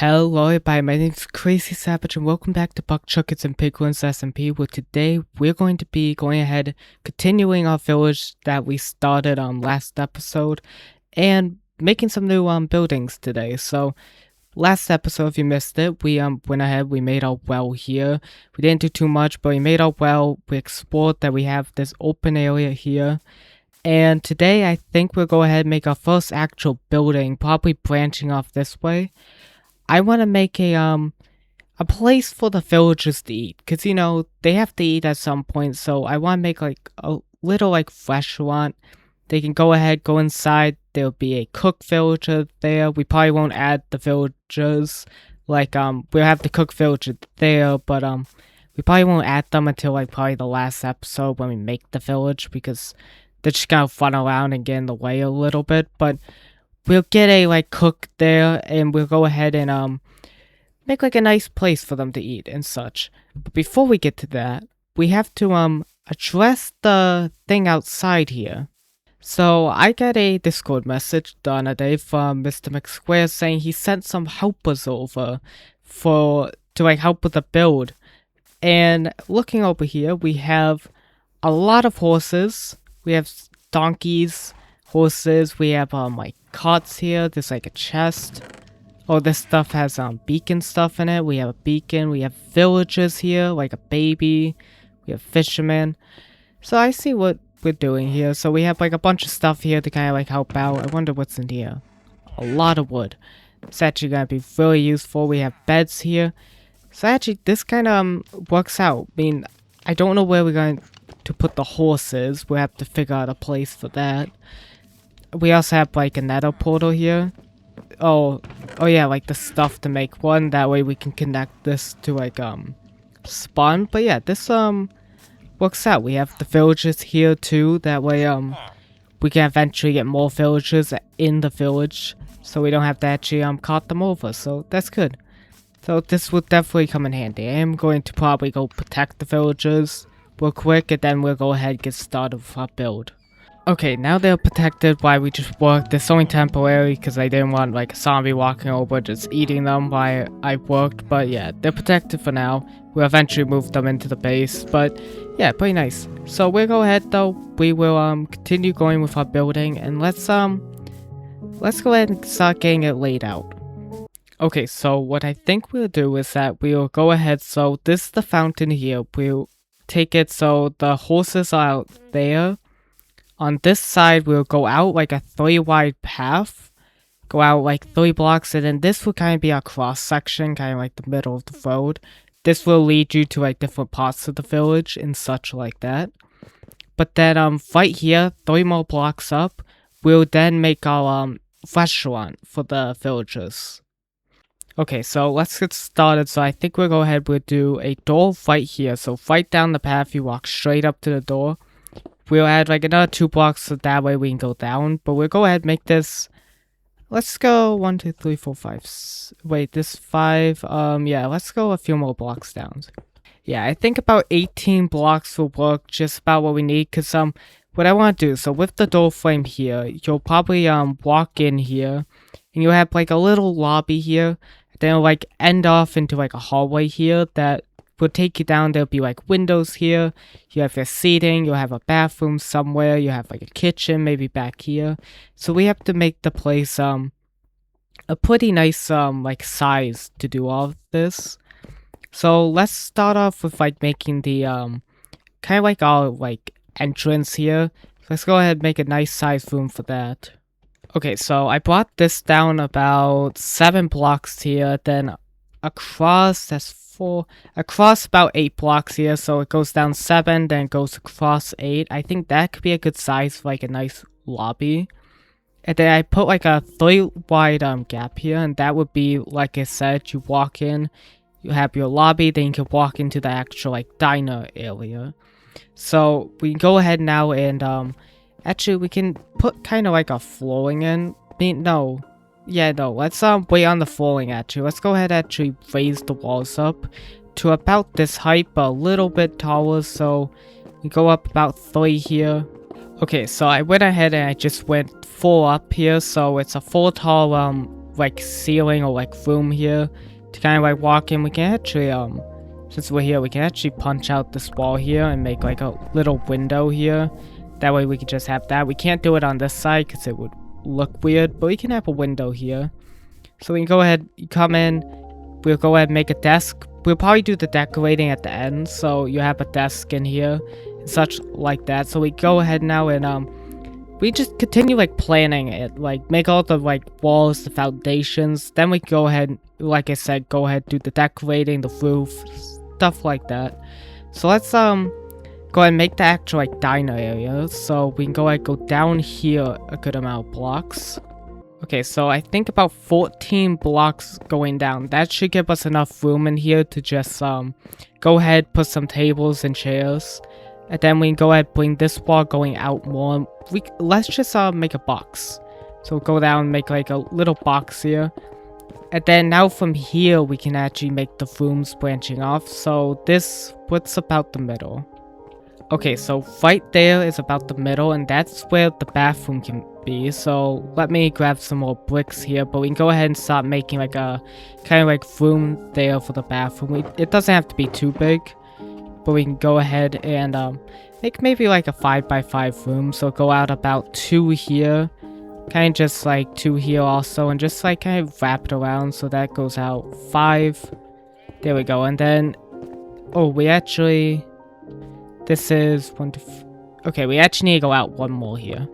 Hello everybody, my name is Crazy Savage and welcome back to Buck-Chuckets and Piglins SMP, where today we're going to be going ahead continuing our village that we started on last episode and making some new buildings today. So last episode, if you missed it, we went ahead, we made our well here. We didn't do too much, but we made our well. We explored that we have this open area here. And today I think we'll go ahead and make our first actual building, probably branching off this way. I want to make a place for the villagers to eat, because they have to eat at some point. So I want to make like a little restaurant. They can go ahead, go inside. There'll be a cook villager there. We probably won't add the villagers, we'll have the cook villager there, but we probably won't add them until probably the last episode when we make the village, because they're just gonna run around and get in the way a little bit. But we'll get a cook there, and we'll go ahead and make a nice place for them to eat and such. But before we get to that, we have to address the thing outside here. So I got a Discord message the other day from Mr. McSquare saying he sent some helpers over to help with the build. And looking over here, we have a lot of horses. We have donkeys, horses. We have carts here. There's a chest. Oh, this stuff has beacon stuff in it. We have a beacon. We have villagers here, like a baby. We have fishermen. So I see what we're doing here. So we have a bunch of stuff here to kind of help out. I wonder what's in here. A lot of wood. It's actually gonna be really useful. We have beds here. So actually this kind of works out. I mean, I don't know where we're going to put the horses. We'll have to figure out a place for that. We also have a nether portal here. Oh yeah, the stuff to make one. That way we can connect this to spawn. But yeah, this works out. We have the villagers here too. That way we can eventually get more villagers in the village, so we don't have to actually cart them over. So that's good. So this will definitely come in handy. I am going to probably go protect the villagers real quick, and then we'll go ahead and get started with our build. Okay, now they're protected while we just work. This is only temporary because I didn't want a zombie walking over just eating them while I worked. But yeah, they're protected for now. We'll eventually move them into the base. But yeah, pretty nice. So we'll go ahead though. We will continue going with our building, and let's go ahead and start getting it laid out. Okay, so what I think we'll do is that we'll go ahead. So this is the fountain here. We'll take it so the horses are out there. On this side, we'll go out a 3-wide path. Go out 3 blocks, and then this will kind of be our cross section, kind of the middle of the road. This will lead you to different parts of the village and such like that. But then right here, 3 more blocks up, we'll then make our restaurant for the villagers. Okay, so let's get started. So I think we'll go ahead, we'll do a door right here. So right down the path, you walk straight up to the door. We'll add another 2 blocks so that way we can go down. But we'll go ahead and make this. Let's go 1, 2, 3, 4, 5. Wait, this 5. Yeah, let's go a few more blocks down. Yeah, I think about 18 blocks will work, just about what we need. Cause what I want to do, so with the door frame here, you'll probably walk in here, and you'll have a little lobby here. Then it'll end off into a hallway here that will take you down. There'll be windows here. You have your seating. You'll have a bathroom somewhere. You have a kitchen maybe back here. So we have to make the place a pretty nice size to do all of this. So let's start off with making the kind of our entrance here. Let's go ahead and make a nice size room for that. Okay, so I brought this down about 7 blocks here. Then across, that's 4, across about 8 blocks here. So it goes down 7, then goes across 8. I think that could be a good size for a nice lobby. And then I put a 3-wide gap here, and that would be, like I said, you walk in, you have your lobby, then you can walk into the actual diner area. So we can go ahead now and actually we can put kind of a flooring in. No. Yeah, no, let's wait on the flooring actually. Let's go ahead and actually raise the walls up to about this height, but a little bit taller, so we go up about 3 here. Okay, so I went ahead and I just went 4 up here, so it's a 4 tall like ceiling or like room here to kind of like walk in. We can actually since we're here, we can actually punch out this wall here and make like a little window here. That way we can just have that. We can't do it on this side because it would look weird, but we can have a window here. So we can go ahead, you come in, we'll go ahead and make a desk. We'll probably do the decorating at the end, so you have a desk in here and such like that. So we go ahead now and we just continue like planning it, like make all the like walls, the foundations. Then we go ahead, like I said, go ahead do the decorating, the roof, stuff like that. So let's go ahead and make the actual like diner area. So we can go ahead go down here a good amount of blocks. Okay, so I think about 14 blocks going down. That should give us enough room in here to just go ahead put some tables and chairs. And then we can go ahead bring this wall going out more. Let's just make a box. So go down and make like a little box here. And then now from here we can actually make the rooms branching off. So what's about the middle? Okay, so right there is about the middle, and that's where the bathroom can be. So let me grab some more bricks here, but we can go ahead and start making like a kind of like room there for the bathroom. It doesn't have to be too big, but we can go ahead and make maybe like a 5x5 room. So go out about 2 here, kind of just like 2 here also, and just like kind of wrap it around so that goes out 5. There we go. And then this is 1 2 okay, we actually need to go out 1 more here.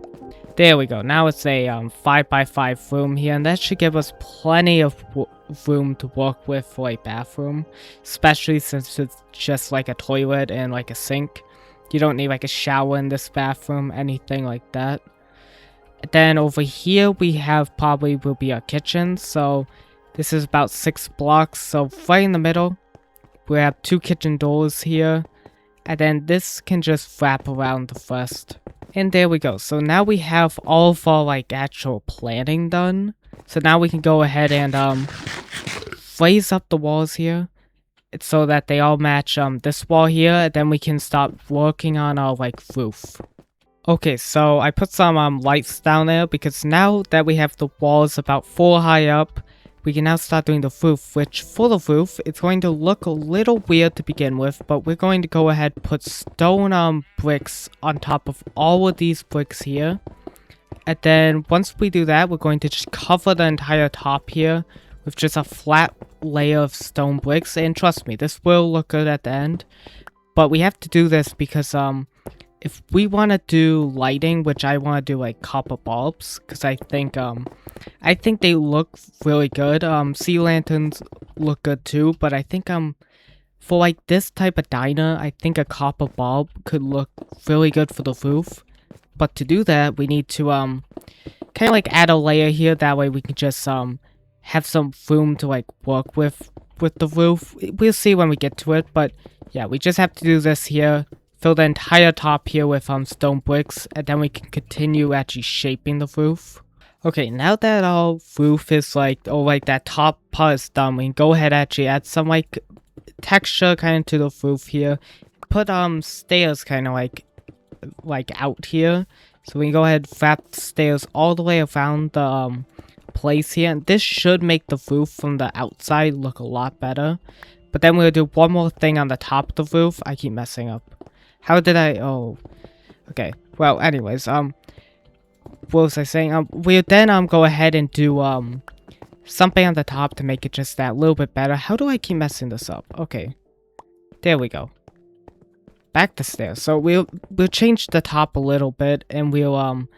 There we go. Now it's a 5x5 room here, and that should give us plenty of room to work with for a bathroom, especially since it's just like a toilet and like a sink. You don't need like a shower in this bathroom, anything like that. And then over here we have probably will be our kitchen. So this is about 6 blocks. So right in the middle we have 2 kitchen doors here. And then this can just wrap around the first. And there we go. So now we have all of our like actual planning done. So now we can go ahead and raise up the walls here so that they all match this wall here. And then we can start working on our like roof. Okay, so I put some lights down there because now that we have the walls about 4 high up, we can now start doing the roof, which for the roof, it's going to look a little weird to begin with, but we're going to go ahead and put stone bricks on top of all of these bricks here. And then once we do that, we're going to just cover the entire top here with just a flat layer of stone bricks. And trust me, this will look good at the end. But we have to do this because if we want to do lighting, which I want to do like copper bulbs, because I think they look really good. Sea lanterns look good too, but I think for like this type of diner, I think a copper bulb could look really good for the roof. But to do that, we need to kind of like add a layer here. That way we can just have some room to like work with the roof. We'll see when we get to it, but yeah, we just have to do this here. Fill the entire top here with stone bricks, and then we can continue actually shaping the roof. Okay, now that our roof is like, that top part is done, we can go ahead and actually add some like texture kind of to the roof here. Put stairs kind of like out here. So we can go ahead and wrap the stairs all the way around the place here. And this should make the roof from the outside look a lot better. But then we'll do one more thing on the top of the roof. I keep messing up. How did I... Oh. Okay. Well, anyways, what was I saying? We'll then, go ahead and do, something on the top to make it just that little bit better. How do I keep messing this up? Okay. There we go. Back the stairs. So we'll change the top a little bit, and we'll,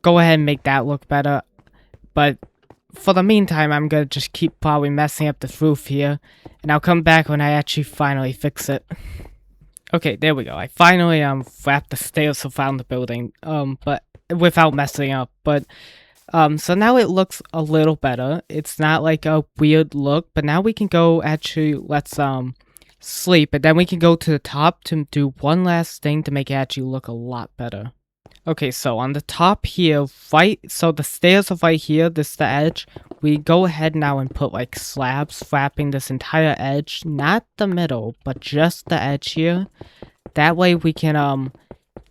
go ahead and make that look better. But for the meantime, I'm gonna just keep probably messing up the roof here, and I'll come back when I actually finally fix it. Okay, there we go. I finally wrapped the stairs around the building, but without messing up. But so now it looks a little better. It's not like a weird look, but now we can go actually let's sleep, and then we can go to the top to do one last thing to make it actually look a lot better. Okay, so on the top here, so the stairs are right here, this is the edge. We go ahead now and put like slabs wrapping this entire edge, not the middle, but just the edge here. That way we can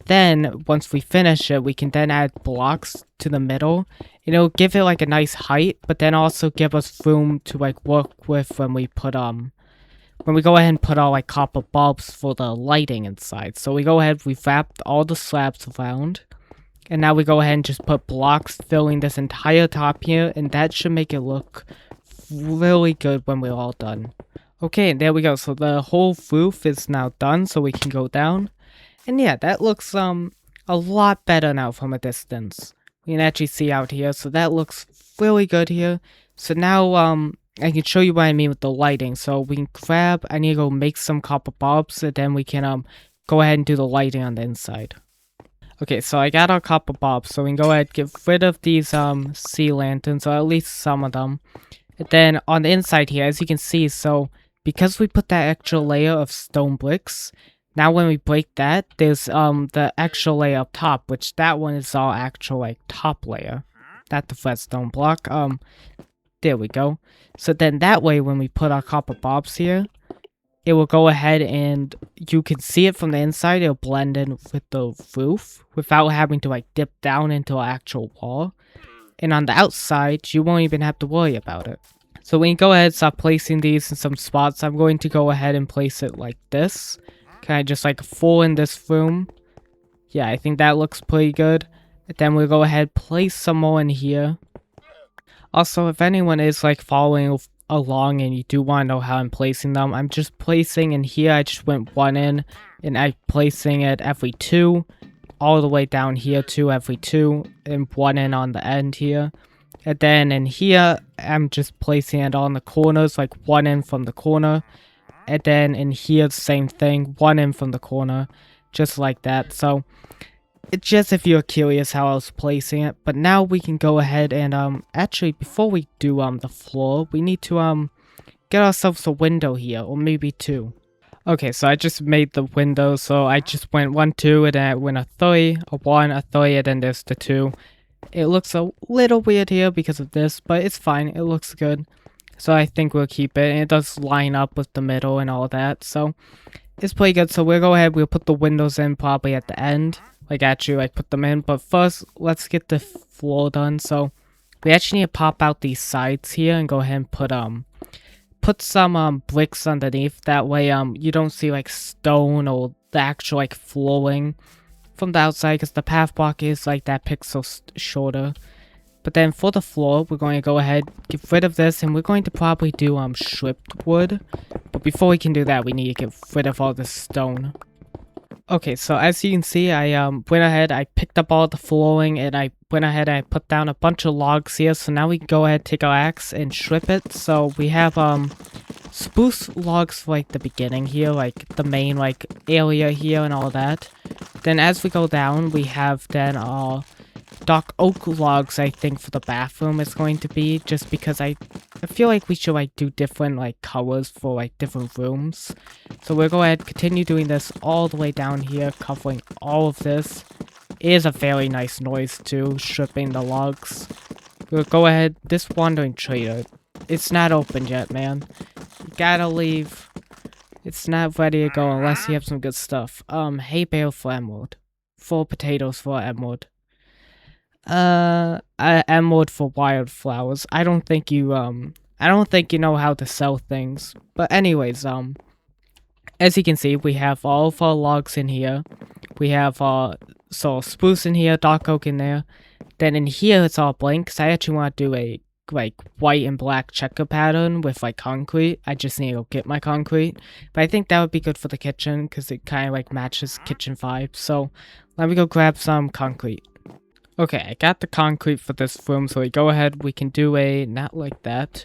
then once we finish it, we can then add blocks to the middle. And it'll give it like a nice height, but then also give us room to like work with when we put when we go ahead and put our like copper bulbs for the lighting inside. So we go ahead, we wrapped all the slabs around, and now we go ahead and just put blocks filling this entire top here, and that should make it look really good when we're all done. Okay, and there we go. So the whole roof is now done, so we can go down. And yeah, that looks a lot better now from a distance. We can actually see out here, so that looks really good here. So now I can show you what I mean with the lighting. So we can grab, I need to go make some copper bulbs, and then we can go ahead and do the lighting on the inside. Okay, so I got our copper bulbs, so we can go ahead and get rid of these sea lanterns, or at least some of them. And then on the inside here, as you can see, so because we put that extra layer of stone bricks, now when we break that, there's the extra layer up top, which that one is our actual like top layer, not the redstone block. There we go. So then that way, when we put our copper bulbs here, it will go ahead and you can see it from the inside. It'll blend in with the roof without having to like dip down into an actual wall. And on the outside, you won't even have to worry about it. So when you go ahead and start placing these in some spots, I'm going to go ahead and place it like this. Kind of just like full in this room. Yeah, I think that looks pretty good. And then we'll go ahead and place some more in here. Also, if anyone is like following along and you do want to know how I'm placing them, I'm just placing in here. I just went one in and I'm placing it every two. All the way down here too, every two. And one in on the end here. And then in here, I'm just placing it on the corners, like one in from the corner. And then in here, same thing, one in from the corner, just like that. So, it's just if you're curious how I was placing it. But now we can go ahead and, actually, before we do, the floor, we need to, get ourselves a window here, or maybe two. Okay, so I just made the window, so I just went 1, 2, and then I went a 3, a 1, a 3, and then there's the 2. It looks a little weird here because of this, but it's fine, it looks good. So I think we'll keep it, and it does line up with the middle and all that, so it's pretty good. So we'll go ahead, we'll put the windows in probably at the end, like actually like put them in, but first let's get the floor done. So we actually need to pop out these sides here and go ahead and put some bricks underneath. That way you don't see like stone or the actual like flooring from the outside, because the path block is like that pixel shorter. But then for the floor, we're going to go ahead, get rid of this, and we're going to probably do stripped wood. But before we can do that, we need to get rid of all this stone. Okay, so as you can see, I went ahead, I picked up all the flooring, and I went ahead and I put down a bunch of logs here. So now we can go ahead, take our axe, and strip it. So we have spruce logs for like the beginning here, like the main like area here and all that. Then as we go down, we have then dark oak logs, I think, for the bathroom is going to be, just because I feel like we should like do different like colors for like different rooms. So we'll go ahead and continue doing this all the way down here, covering all of this. It is a very nice noise too, stripping the logs. We'll go ahead, this wandering trader, it's not open yet, man. You gotta leave. It's not ready to go unless you have some good stuff. Hay bale for emerald. 4 potatoes for emerald. Emerald for wildflowers. I don't think you know how to sell things. But anyways, as you can see, we have all of our logs in here. We have so spruce in here, dark oak in there. Then in here it's all blank, because I actually want to do a like white and black checker pattern with like concrete. I just need to go get my concrete. But I think that would be good for the kitchen, because it kind of like matches kitchen vibes. So let me go grab some concrete. Okay, I got the concrete for this room, so we go ahead, we can do a, not like that,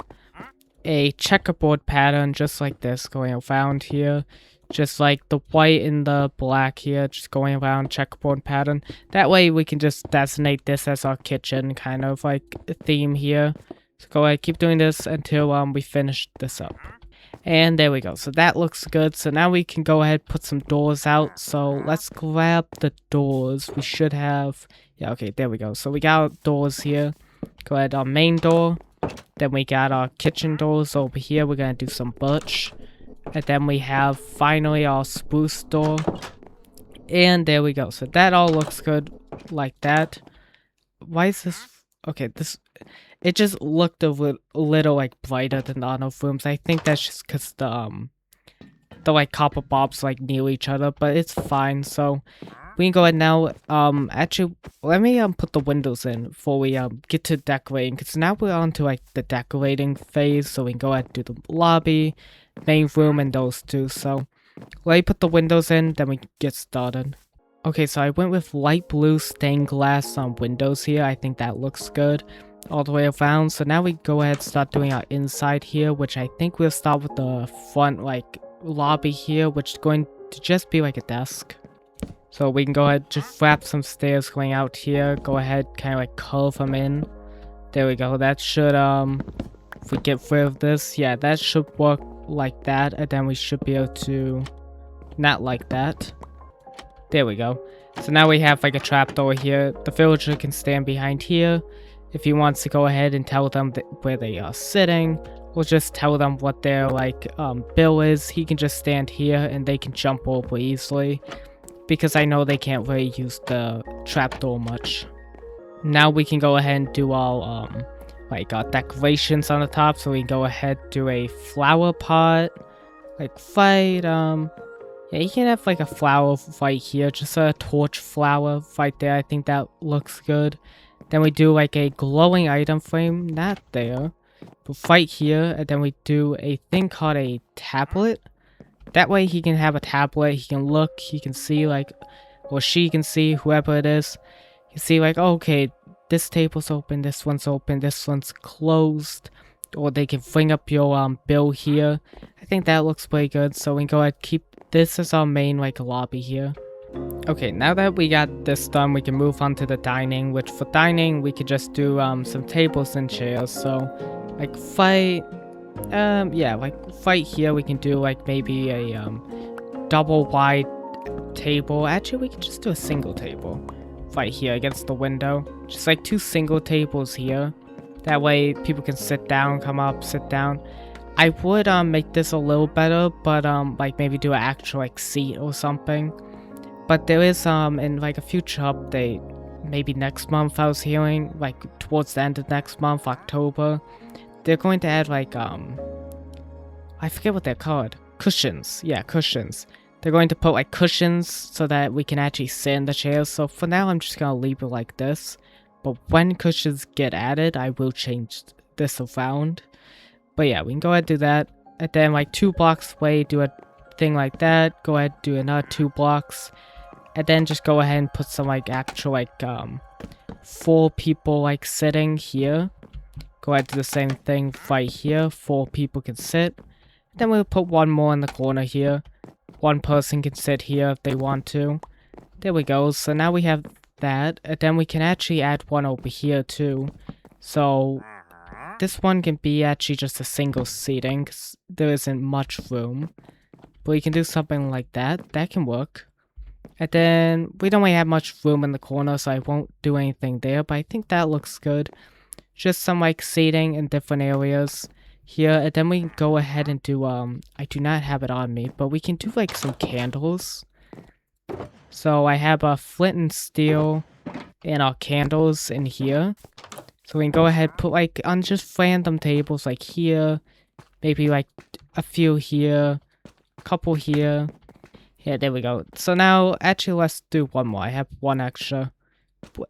a checkerboard pattern just like this, going around here, just like the white and the black here, just going around checkerboard pattern. That way we can just designate this as our kitchen kind of like theme here. So go ahead, keep doing this until we finish this up. And there we go. So that looks good. So now we can go ahead, put some doors out. So let's grab the doors. We should have, yeah, okay, there we go. So we got our doors here. Go ahead, our main door. Then we got our kitchen doors over here. We're going to do some birch. And then we have finally our spruce door. And there we go. So that all looks good like that. Why is this? Okay, it just looked a little like brighter than the other rooms. I think that's just because the like copper bobs like near each other, but it's fine. So we can go ahead now. Actually, let me put the windows in before we get to decorating, because now we're on to like the decorating phase. So we can go ahead and do the lobby, main room, and those two. So let me put the windows in, then we get started. Okay, so I went with light blue stained glass windows here. I think that looks good all the way around. So now we go ahead and start doing our inside here, which I think we'll start with the front like lobby here, which is going to just be like a desk. So we can go ahead, just wrap some stairs going out here. Go ahead, kind of like curve them in. There we go. That should, if we get rid of this, yeah, that should work like that. And then we should be able to, not like that. There we go. So now we have like a trapdoor here. The villager can stand behind here. If he wants to go ahead and tell them where they are sitting, or just tell them what their like bill is, he can just stand here and they can jump over easily, because I know they can't really use the trapdoor much. Now we can go ahead and do all decorations on the top. So we can go ahead, do a flower pot, like fight, yeah, you can have like a flower right here, just a torch flower right there. I think that looks good. Then we do like a glowing item frame, not there, but right here. And then we do a thing called a tablet. That way he can have a tablet, he can look, he can see like, or she can see, whoever it is, you can see like, oh, okay, this table's open, this one's closed. Or they can bring up your bill here. I think that looks pretty good. So we can go ahead and keep this as our main like lobby here. Okay, now that we got this done, we can move on to the dining, which for dining we could just do some tables and chairs. So like right here we can do like maybe a double wide table. Actually, we can just do a single table right here against the window. Just like two single tables here. That way people can sit down, come up, sit down. I would make this a little better, but like maybe do an actual like seat or something. But there is in like a future update, maybe next month, I was hearing, like towards the end of next month, October, they're going to add like I forget what they're called. Cushions. Yeah, cushions. They're going to put like cushions so that we can actually sit in the chairs. So for now I'm just gonna leave it like this. But when cushions get added, I will change this around. But yeah, we can go ahead and do that. And then like 2 blocks away, do a thing like that. Go ahead and do another 2 blocks. And then just go ahead and put some like actual like 4 people like sitting here. Go ahead and do the same thing right here. 4 people can sit. Then we'll put 1 more in the corner here. 1 person can sit here if they want to. There we go. So now we have that. And then we can actually add 1 over here too. So this one can be actually just a single seating, 'cause there isn't much room. But we can do something like that. That can work. And then we don't really have much room in the corner, so I won't do anything there. But I think that looks good. Just some like seating in different areas here. And then we can go ahead and do, I do not have it on me, but we can do like some candles. So I have a flint and steel and our candles in here. So we can go ahead and put like on just random tables like here. Maybe like a few here. A couple here. Yeah, there we go. So now, actually, let's do 1 more. I have 1 extra.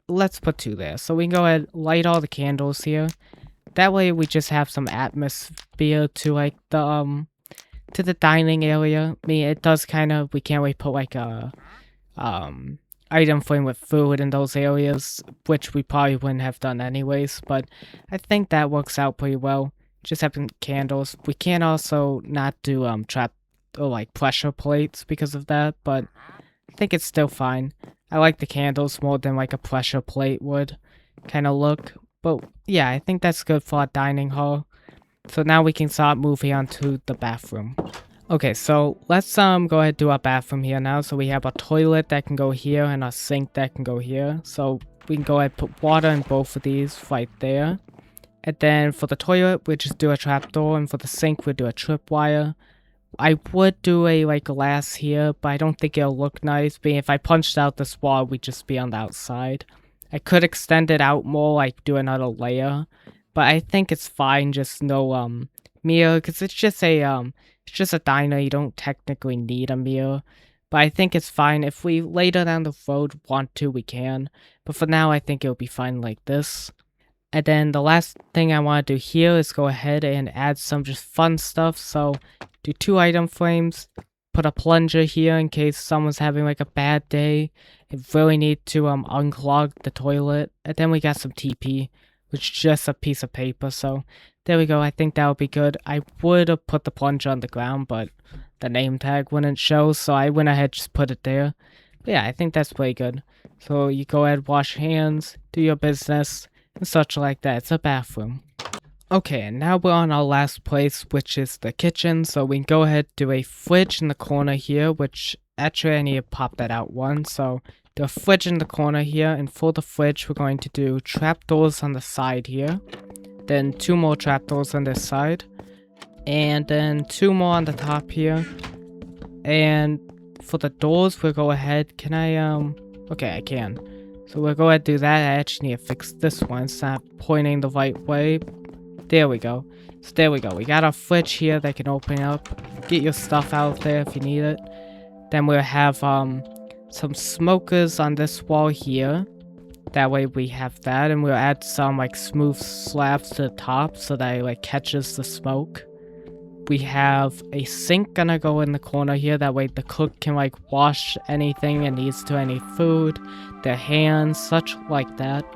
Let's put 2 there. So we can go ahead and light all the candles here. That way we just have some atmosphere to like the to the dining area. I mean, it does kind of, we can't really put like a item frame with food in those areas, which we probably wouldn't have done anyways, but I think that works out pretty well. Just having candles. We can also not do trap or like pressure plates because of that, but I think it's still fine. I like the candles more than like a pressure plate would kind of look. But yeah, I think that's good for our dining hall. So now we can start moving on to the bathroom. Okay, so let's go ahead and do our bathroom here now. So we have a toilet that can go here and a sink that can go here. So we can go ahead and put water in both of these right there. And then for the toilet, we just do a trapdoor, and for the sink, we do a tripwire. I would do a glass here, but I don't think it'll look nice. Being if I punched out this wall, we'd just be on the outside. I could extend it out more, like do another layer, but I think it's fine. Just no mirror, because it's just a diner. You don't technically need a mirror, but I think it's fine. If we later down the road want to, we can. But for now, I think it'll be fine like this. And then the last thing I want to do here is go ahead and add some just fun stuff. So do 2 item frames, put a plunger here in case someone's having like a bad day and really need to unclog the toilet. And then we got some TP, which is just a piece of paper. So there we go. I think that would be good. I would have put the plunger on the ground, but the name tag wouldn't show, so I went ahead and just put it there. But yeah, I think that's pretty good. So you go ahead, wash your hands, do your business, and such like that. It's a bathroom. Okay, and now we're on our last place, which is the kitchen. So we can go ahead and do a fridge in the corner here, which actually I need to pop that out one. So do a fridge in the corner here, and for the fridge we're going to do trapdoors on the side here. Then 2 more trapdoors on this side. And then 2 more on the top here. And for the doors we'll go ahead. Can I okay, I can. So we'll go ahead and do that. I actually need to fix this one. It's not pointing the right way. There we go. So there we go. We got our fridge here that can open up. Get your stuff out there if you need it. Then we'll have some smokers on this wall here. That way we have that. And we'll add some like smooth slabs to the top so that it like catches the smoke. We have a sink gonna go in the corner here. That way the cook can like wash anything it needs to, any food, their hands, such like that.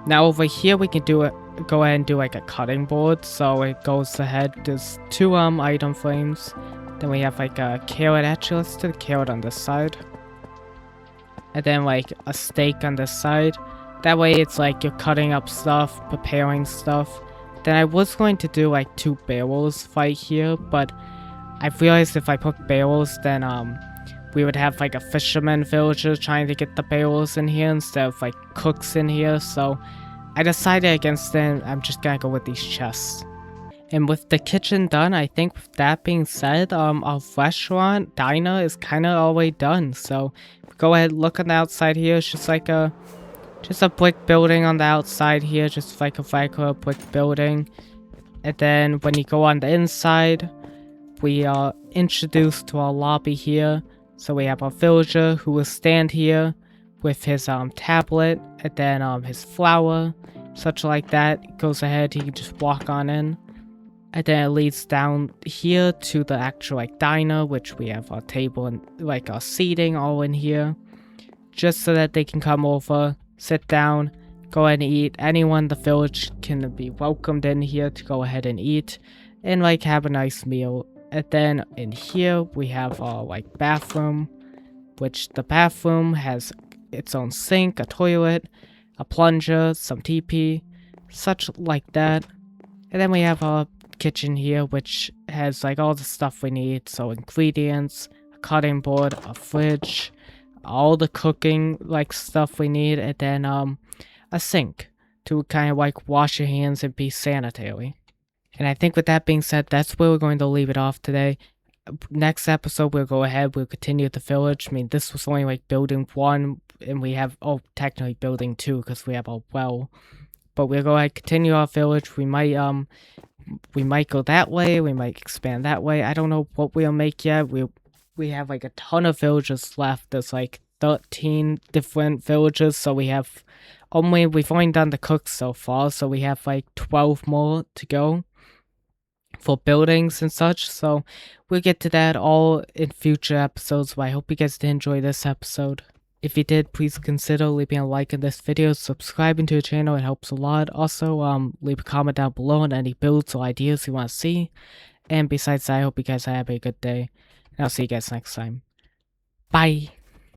Now over here we can go ahead and do like a cutting board. So it goes ahead. There's 2 item frames. Then we have like a carrot. Actually, let's do the carrot on this side. And then like a steak on this side. That way it's like you're cutting up stuff, preparing stuff. Then I was going to do like 2 barrels right here, but I've realized if I put barrels, then we would have like a fisherman villager trying to get the barrels in here instead of like cooks in here. So I decided against it. I'm just gonna go with these chests. And with the kitchen done, I think with that being said, our restaurant diner is kind of all the way done. So go ahead, look on the outside here. It's just like a brick building on the outside here, just like a regular brick building. And then when you go on the inside, we are introduced to our lobby here. So we have our villager who will stand here with his tablet, and then his flower, such like that. Goes ahead, he can just walk on in. And then it leads down here to the actual like diner, which we have our table and like our seating all in here, just so that they can come over, sit down, go ahead and eat. Anyone in the village can be welcomed in here to go ahead and eat and like have a nice meal. And then in here we have our like bathroom, which the bathroom has its own sink, a toilet, a plunger, some TP, such like that. And then we have our kitchen here, which has like all the stuff we need. So ingredients, a cutting board, a fridge, all the cooking like stuff we need, and then a sink to kind of like wash your hands and be sanitary. And I think with that being said, that's where we're going to leave it off today. Next episode we'll go ahead, we'll continue the village. I mean, this was only like building 1, and we have technically building 2 because we have a well. But we'll go ahead, continue our village. We might go that way, we might expand that way. I don't know what we'll make yet. We have like a ton of villages left. There's like 13 different villages, so we've only done the cooks so far, so we have like 12 more to go for buildings and such. So we'll get to that all in future episodes, but I hope you guys did enjoy this episode. If you did, please consider leaving a like in this video, subscribing to the channel, it helps a lot. Also, leave a comment down below on any builds or ideas you want to see. And besides that, I hope you guys have a good day. And I'll see you guys next time. Bye!